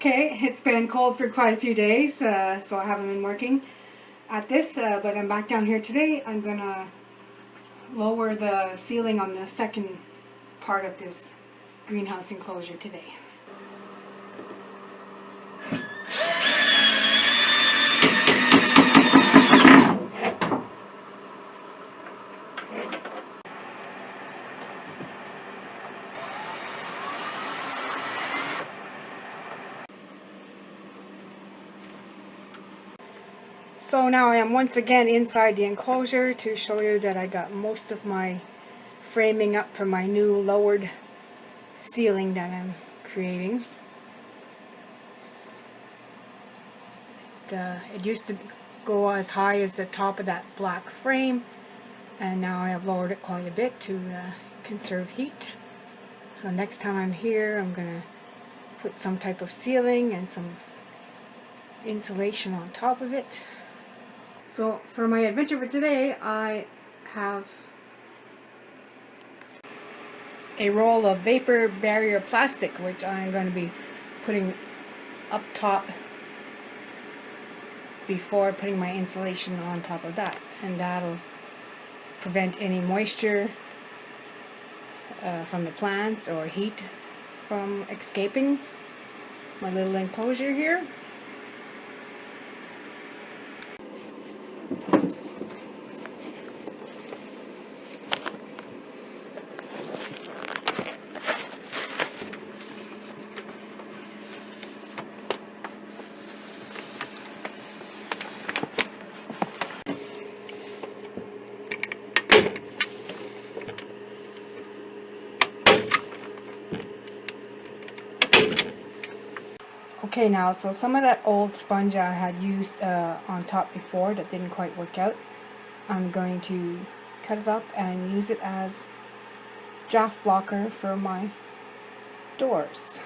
Okay, it's been cold for quite a few days, so I haven't been working at this, but I'm back down here today. I'm gonna lower the ceiling on the second part of this greenhouse enclosure today. So now I am once again inside the enclosure to show you that I got most of my framing up for my new lowered ceiling that I'm creating. It used to go as high as the top of that black frame, and now I have lowered it quite a bit to conserve heat. So next time I'm here, I'm gonna put some type of ceiling and some insulation on top of it. So for my adventure for today, I have a roll of vapor barrier plastic, which I'm going to be putting up top before putting my insulation on top of that, and that'll prevent any moisture from the plants or heat from escaping my little enclosure here. Okay, now, so some of that old sponge I had used on top before that didn't quite work out, I'm going to cut it up and use it as draft blocker for my doors.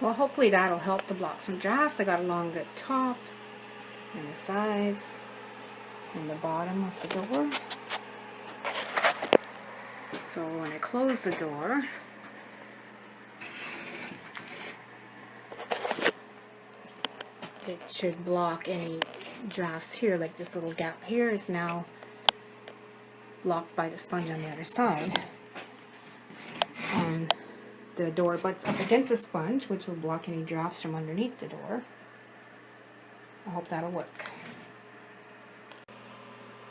Well, hopefully that'll help to block some drafts. I got along the top and the sides and the bottom of the door. So when I close the door, it should block any drafts here. Like this little gap here is now blocked by the sponge on the other side. And the door butts up against the sponge, which will block any drafts from underneath the door. I hope that'll work.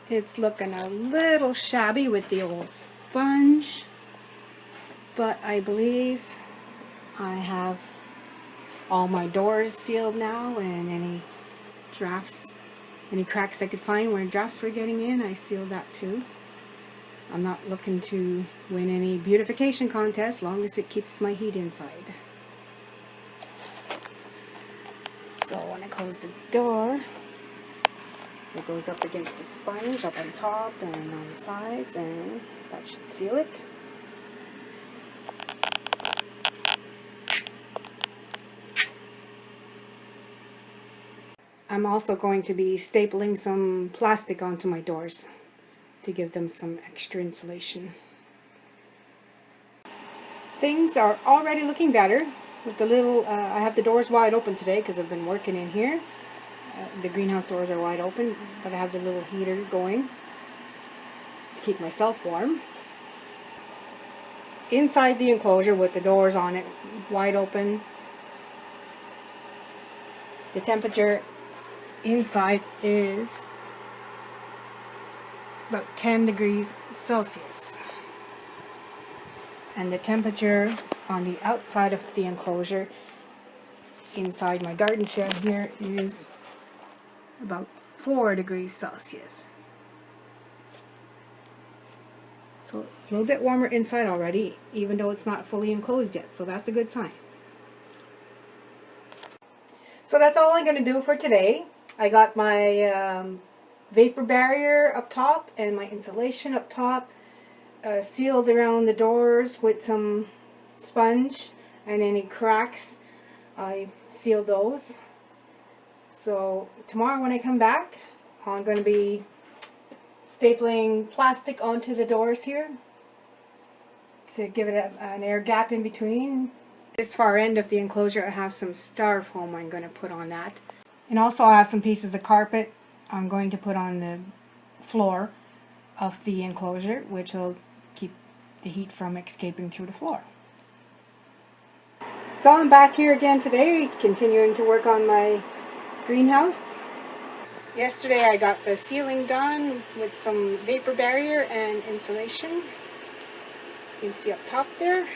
It's looking a little shabby with the old sponge, but I believe I have all my doors sealed now, and any drafts, any cracks I could find where drafts were getting in, I sealed that too. I'm not looking to win any beautification contest, as long as it keeps my heat inside. So when I close the door, it goes up against the sponge, up on top and on the sides, and that should seal it. I'm also going to be stapling some plastic onto my doors to give them some extra insulation. Things are already looking better with the little, I have the doors wide open today because I've been working in here. The greenhouse doors are wide open, but I have the little heater going to keep myself warm. Inside the enclosure with the doors on it wide open, the temperature inside is about 10 degrees Celsius, and the temperature on the outside of the enclosure inside my garden shed here is about 4 degrees Celsius. So a little bit warmer inside already, even though it's not fully enclosed yet. So that's a good sign. So that's all I'm going to do for today. I got my vapor barrier up top and my insulation up top sealed around the doors with some sponge, and any cracks I sealed those. So tomorrow when I come back, I'm going to be stapling plastic onto the doors here to give it an air gap in between. This far end of the enclosure, I have some styrofoam I'm going to put on that. And also I have some pieces of carpet I'm going to put on the floor of the enclosure, which will keep the heat from escaping through the floor. So I'm back here again today, continuing to work on my greenhouse. Yesterday I got the ceiling done with some vapor barrier and insulation. You can see up top there.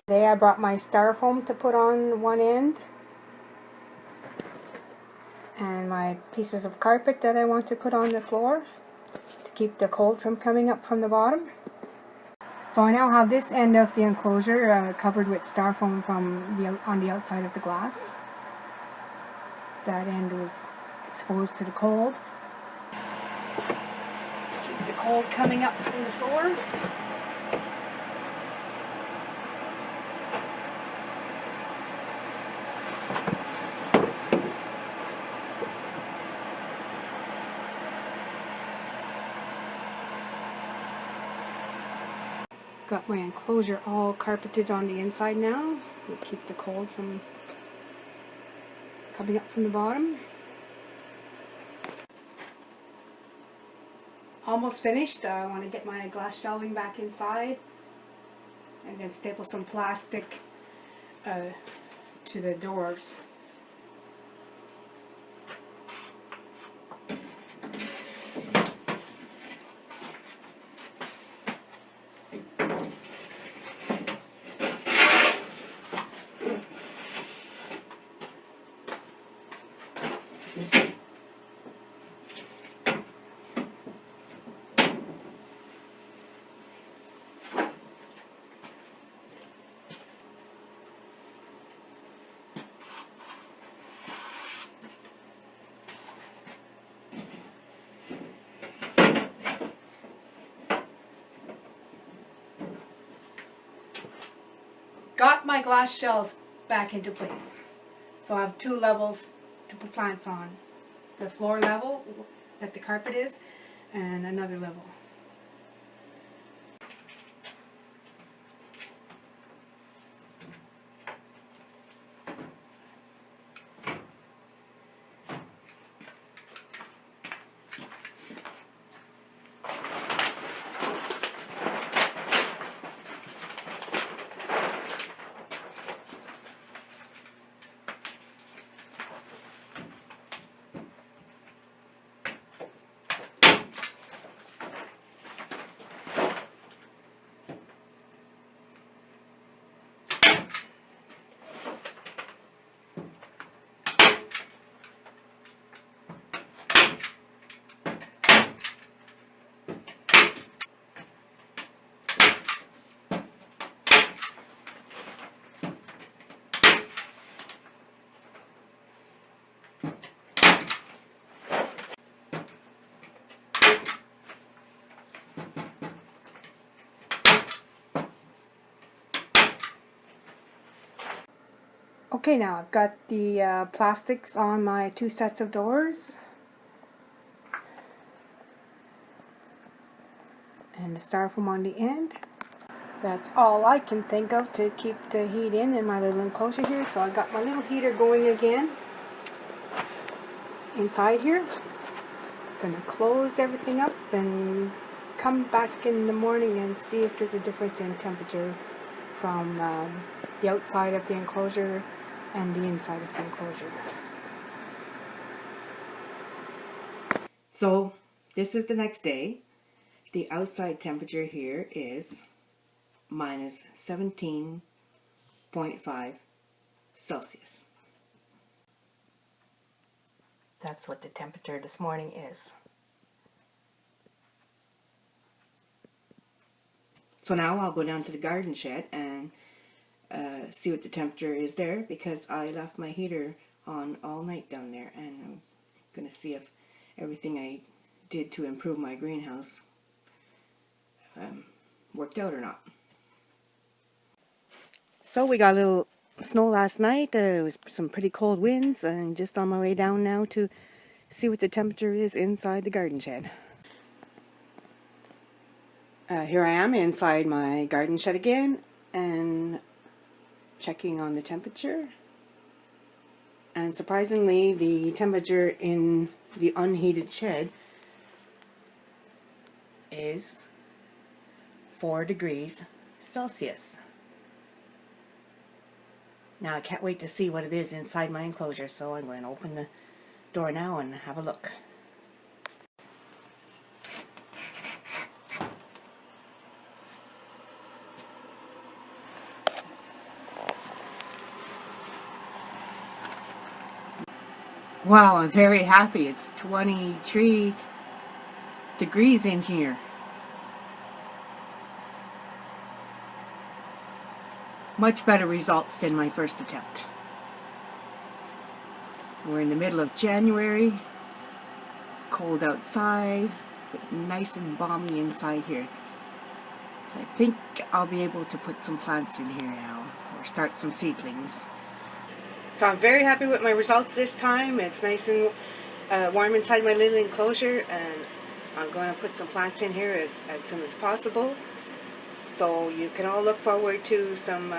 Today I brought my styrofoam to put on one end, and my pieces of carpet that I want to put on the floor to keep the cold from coming up from the bottom. So I now have this end of the enclosure covered with styrofoam from on the outside of the glass. That end was exposed to the cold. Keep the cold coming up from the floor. Got my enclosure all carpeted on the inside now. We'll keep the cold from coming up from the bottom. Almost finished. I want to get my glass shelving back inside and then staple some plastic to the doors. Got my glass shelves back into place. So I have 2 levels to put plants on. The floor level that the carpet is, and another level. Okay, now I've got the plastics on my 2 sets of doors and the styrofoam on the end. That's all I can think of to keep the heat in my little enclosure here. So I got my little heater going again inside here. Gonna close everything up and come back in the morning and see if there's a difference in temperature from the outside of the enclosure and the inside of the enclosure. So this is the next day. The outside temperature here is minus 17.5 Celsius. That's what the temperature this morning is. So now I'll go down to the garden shed and see what the temperature is there, because I left my heater on all night down there, and I'm going to see if everything I did to improve my greenhouse worked out or not. So we got a little snow last night. It was some pretty cold winds, and just on my way down now to see what the temperature is inside the garden shed. Here I am inside my garden shed again, and checking on the temperature. And surprisingly, the temperature in the unheated shed is 4 degrees Celsius. Now I can't wait to see what it is inside my enclosure, so I'm going to open the door now and have a look. Wow, I'm very happy. It's 23 degrees in here. Much better results than my first attempt. We're in the middle of January. Cold outside, but nice and balmy inside here. So I think I'll be able to put some plants in here now, or start some seedlings. So I'm very happy with my results this time. It's nice and warm inside my little enclosure, and I'm going to put some plants in here as soon as possible. So you can all look forward to some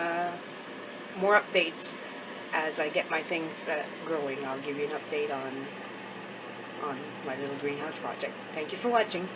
more updates as I get my things growing. I'll give you an update on my little greenhouse project. Thank you for watching.